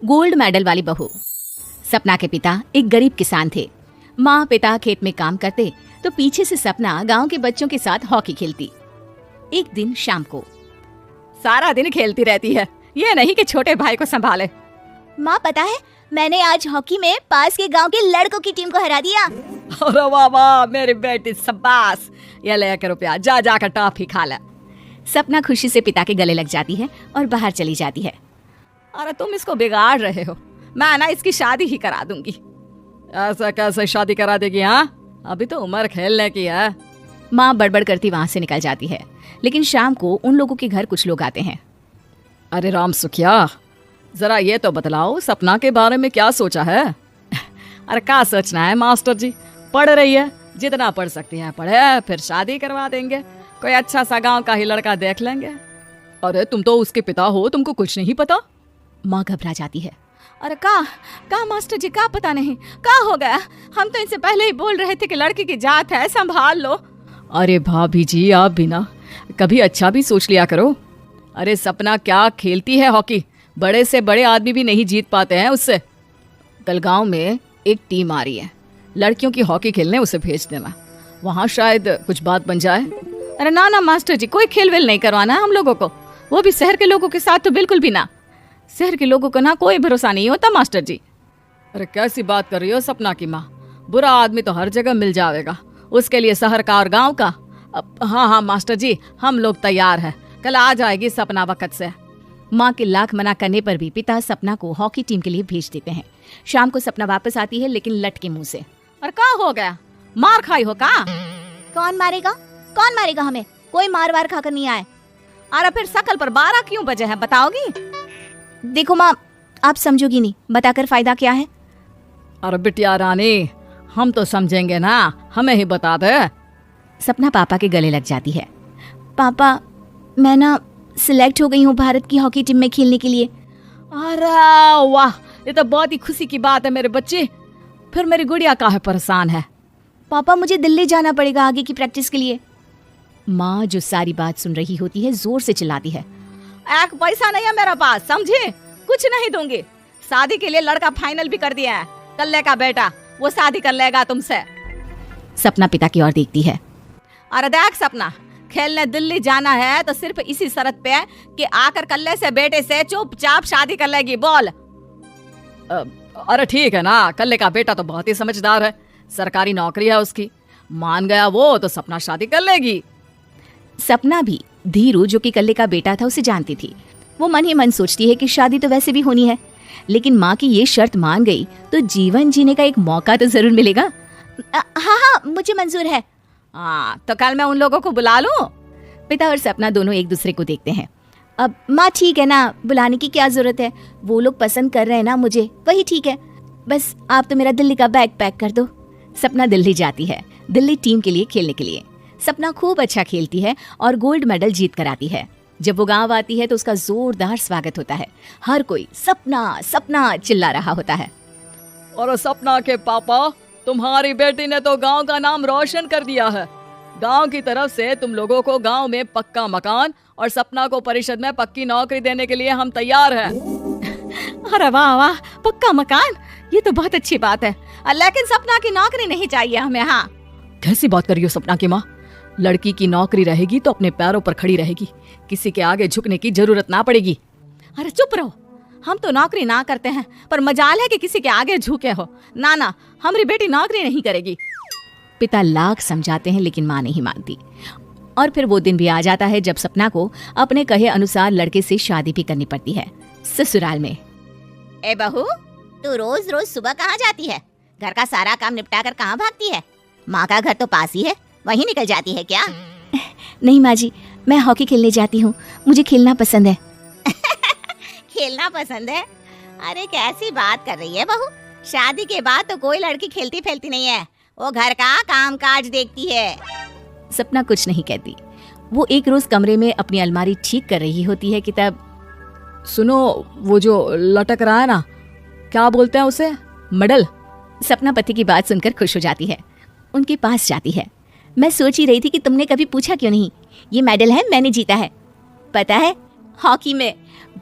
Gold medal वाली बहू। सपना के पिता एक गरीब किसान थे। माँ पिता खेत में काम करते तो पीछे से सपना गांव के बच्चों के साथ हॉकी खेलती। एक दिन शाम को, सारा दिन खेलती रहती है, ये नहीं कि छोटे भाई को संभाले। माँ पता है, मैंने आज हॉकी में पास के गांव के लड़कों की टीम को हरा दिया। अरे वाह वाह मेरी बेटी, शाबाश। ये ले रुपया, जा जाकर टॉफी खा ले। सपना खुशी से पिता के गले लग जाती है और बाहर चली जाती है। अरे तुम इसको बिगाड़ रहे हो, मैं ना इसकी शादी ही करा दूंगी। ऐसा कैसे शादी करा देगी? हाँ, अभी तो उम्र खेलने की है। माँ बड़बड़ करती वहां से निकल जाती है। लेकिन शाम को उन लोगों के घर कुछ लोग आते हैं। अरे राम सुखिया, जरा ये तो बतलाओ सपना के बारे में क्या सोचा है? अरे क्या सोचना है मास्टर जी, पढ़ रही है, जितना पढ़ सकती है पढ़े, फिर शादी करवा देंगे, कोई अच्छा सा गांव का ही लड़का देख लेंगे। अरे तुम तो उसके पिता हो, तुमको कुछ नहीं पता? माँ घबरा जाती है। अरे का मास्टर जी, का पता नहीं, का हो गया? हम तो इनसे पहले ही बोल रहे थे कि लड़की की जात है, संभाल लो। अरे भाभी जी, आप भी ना कभी अच्छा भी सोच लिया करो। अरे सपना क्या खेलती है हॉकी, बड़े से बड़े आदमी भी नहीं जीत पाते हैं उससे। कल गांव में एक टीम आ रही है, लड़कियों की हॉकी खेलने उसे भेज देना, वहाँ शायद कुछ बात बन जाए। अरे ना ना मास्टर जी, कोई खेल वेल नहीं करवाना है हम लोगों को, वो भी शहर के लोगों के साथ तो बिल्कुल भी ना। शहर के लोगों को ना कोई भरोसा नहीं होता मास्टर जी। अरे कैसी बात कर रही हो सपना की माँ, बुरा आदमी तो हर जगह मिल जाएगा, उसके लिए शहर का और गांव का। हाँ हाँ मास्टर जी, हम लोग तैयार हैं, कल आ जाएगी सपना वक्त से। माँ के लाख मना करने पर भी पिता सपना को हॉकी टीम के लिए भेज देते हैं। शाम को सपना वापस आती है, लेकिन लट के मुंह से। और क्या हो गया, मार खाई हो का? कौन मारेगा हमें? कोई मार वार खाकर नहीं आए। अरे फिर शकल पर 12 क्यों बजे है, बताओगी? देखो माँ, आप समझोगी नहीं, बताकर फायदा क्या है? अरे बिटिया रानी, हम तो समझेंगे ना, हमें ही बता दे। सपना पापा के गले लग जाती है। पापा, मैं ना सिलेक्ट हो गई हूँ भारत की हॉकी टीम में खेलने के लिए। अरे वाह, ये तो बहुत ही खुशी की बात है मेरे बच्चे। फिर मेरी गुड़िया काहे परेशान है? पापा, मुझे दिल्ली जाना पड़ेगा आगे की प्रैक्टिस के लिए। माँ जो सारी बात सुन रही होती है जोर से चिल्लाती है। एक पैसा नहीं है मेरे पास, समझे? कुछ नहीं दूंगी। शादी के लिए लड़का फाइनल भी कर दिया है, कल्ले का बेटा, वो शादी कर लेगा तुमसे। सपना पिता की ओर देखती है। अरे देख सपना, खेलने दिल्ली जाना है तो सिर्फ इसी शर्त पे कि आकर कल्ले से बेटे से चुपचाप शादी कर लेगी, बोल। अरे ठीक है ना, कल्ले का बेटा तो बहुत ही समझदार है, सरकारी नौकरी है उसकी, मान गया वो तो सपना शादी कर लेगी। सपना भी धीरू जो कि कल्ले का बेटा था उसे जानती थी। वो मन ही मन सोचती है कि शादी तो वैसे भी होनी है, लेकिन माँ की ये शर्त मान गई तो जीवन जीने का एक मौका तो जरूर मिलेगा। हाँ, मुझे मंजूर है। हाँ, तो कल मैं उन लोगों को बुला लूं? पिता और सपना दोनों एक दूसरे को देखते हैं। अब माँ ठीक है ना, बुलाने की क्या जरूरत है, वो लोग पसंद कर रहे हैं ना मुझे, वही ठीक है। बस आप तो मेरा दिल्ली का बैग पैक कर दो। सपना दिल्ली जाती है, दिल्ली टीम के लिए खेलने के लिए। सपना खूब अच्छा खेलती है और गोल्ड मेडल जीत कर आती है। जब वो गांव आती है तो उसका जोरदार स्वागत होता है। हर कोई सपना सपना चिल्ला रहा होता है। और सपना के पापा, तुम्हारी बेटी ने तो गांव का नाम रोशन कर दिया है। गांव की तरफ से तुम लोगों को गांव में पक्का मकान और सपना को परिषद में पक्की नौकरी देने के लिए हम तैयार हैं। अरे वाह वाह, पक्का मकान, ये तो बहुत अच्छी बात है, लेकिन सपना की नौकरी नहीं चाहिए हमें। हाँ, कैसी बात कर रही हो सपना की माँ? लड़की की नौकरी रहेगी तो अपने पैरों पर खड़ी रहेगी, किसी के आगे झुकने की जरूरत ना पड़ेगी। अरे चुप रहो, हम तो नौकरी ना करते हैं, पर मजाल है कि किसी के आगे झुके हो। ना ना, हमारी बेटी नौकरी नहीं करेगी। पिता लाख समझाते हैं लेकिन माँ नहीं मानती। और फिर वो दिन भी आ जाता है जब सपना को अपने कहे अनुसार लड़के से शादी भी करनी पड़ती है। ससुराल में। ए बहू, तू रोज रोज सुबह कहाँ जाती है? घर का सारा काम निपटा कर कहाँ भागती है? माँ का घर तो पास ही है, वहीं निकल जाती है क्या? नहीं माँ जी, मैं हॉकी खेलने जाती हूँ, मुझे खेलना पसंद है। खेलना पसंद है? अरे कैसी बात कर रही है बहू, शादी के बाद तो कोई लड़की खेलती फैलती नहीं है, वो घर का काम काज देखती है। सपना कुछ नहीं कहती। वो एक रोज कमरे में अपनी अलमारी ठीक कर रही होती है कि तब सुनो, वो जो लटक रहा है ना, क्या बोलते हैं उसे? मेडल। सपना पति की बात सुनकर खुश हो जाती है, उनके पास जाती है। मैं सोच ही रही थी कि तुमने कभी पूछा क्यों नहीं। ये मेडल है, मैंने जीता है। पता है, हॉकी में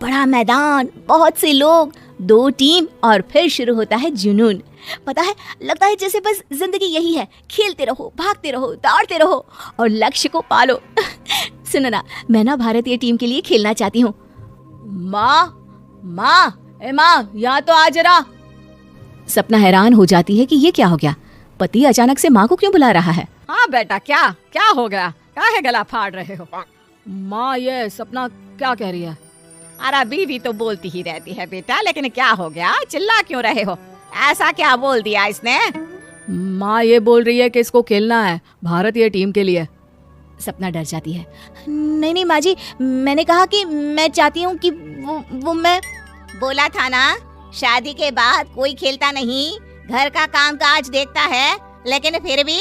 बड़ा मैदान, बहुत से लोग, 2 टीम और फिर शुरू होता है जुनून। पता है, लगता है जैसे बस जिंदगी यही है, खेलते रहो, भागते रहो, दौड़ते रहो और लक्ष्य को पालो। सुनो ना, मैं ना भारतीय टीम के लिए खेलना चाहती हूँ। माँ, यहाँ तो आ जरा। सपना हैरान हो जाती है कि ये क्या हो गया, पति अचानक से माँ को क्यों बुला रहा है। हाँ बेटा, क्या हो गया, काहे गला फाड़ रहे हो? माँ, ये सपना क्या कह रही है? अरे बीवी तो बोलती ही रहती है बेटा, लेकिन क्या हो गया, चिल्ला क्यों रहे हो? ऐसा क्या बोल दिया इसने? माँ ये बोल रही है कि इसको खेलना है भारतीय टीम के लिए। सपना डर जाती है। नहीं माँ जी, मैंने कहा कि मैं चाहती हूँ कि वो मैं बोला था ना, शादी के बाद कोई खेलता नहीं, घर का काम काज देखता है, लेकिन फिर भी।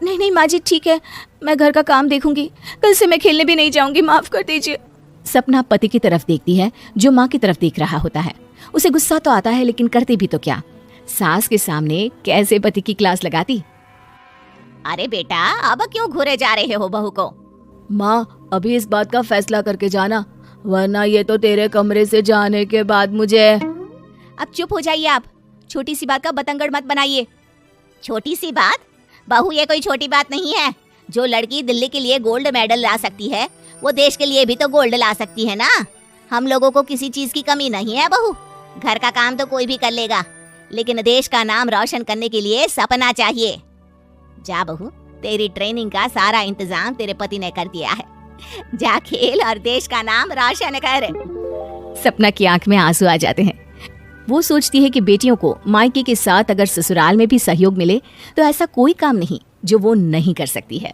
नहीं माँ जी, ठीक है, मैं घर का काम देखूंगी, कल से मैं खेलने भी नहीं जाऊंगी, माफ कर दीजिए। सपना पति की तरफ देखती है जो माँ की तरफ देख रहा होता है। उसे गुस्सा तो आता है, लेकिन करती भी तो क्या, सास के सामने कैसे पति की क्लास लगाती। अरे बेटा, अब क्यों घूरे जा रहे हो बहू को? माँ, अभी इस बात का फैसला करके जाना, वरना ये तो तेरे कमरे से जाने के बाद मुझे। अब चुप हो जाइए आप, छोटी सी बात का बतंगड़ मत बनाइए। छोटी सी बात? बहू, ये कोई छोटी बात नहीं है। जो लड़की दिल्ली के लिए गोल्ड मेडल ला सकती है, वो देश के लिए भी तो गोल्ड ला सकती है ना। हम लोगों को किसी चीज की कमी नहीं है बहू। घर का काम तो कोई भी कर लेगा, लेकिन देश का नाम रोशन करने के लिए सपना चाहिए। जा बहू, तेरी ट्रेनिंग का सारा इंतजाम तेरे पति ने कर दिया है। जा खेल और देश का नाम रोशन कर। सपना की आंख में आंसू आ जाते हैं। वो सोचती है कि बेटियों को मायके के साथ अगर ससुराल में भी सहयोग मिले तो ऐसा कोई काम नहीं जो वो नहीं कर सकती है।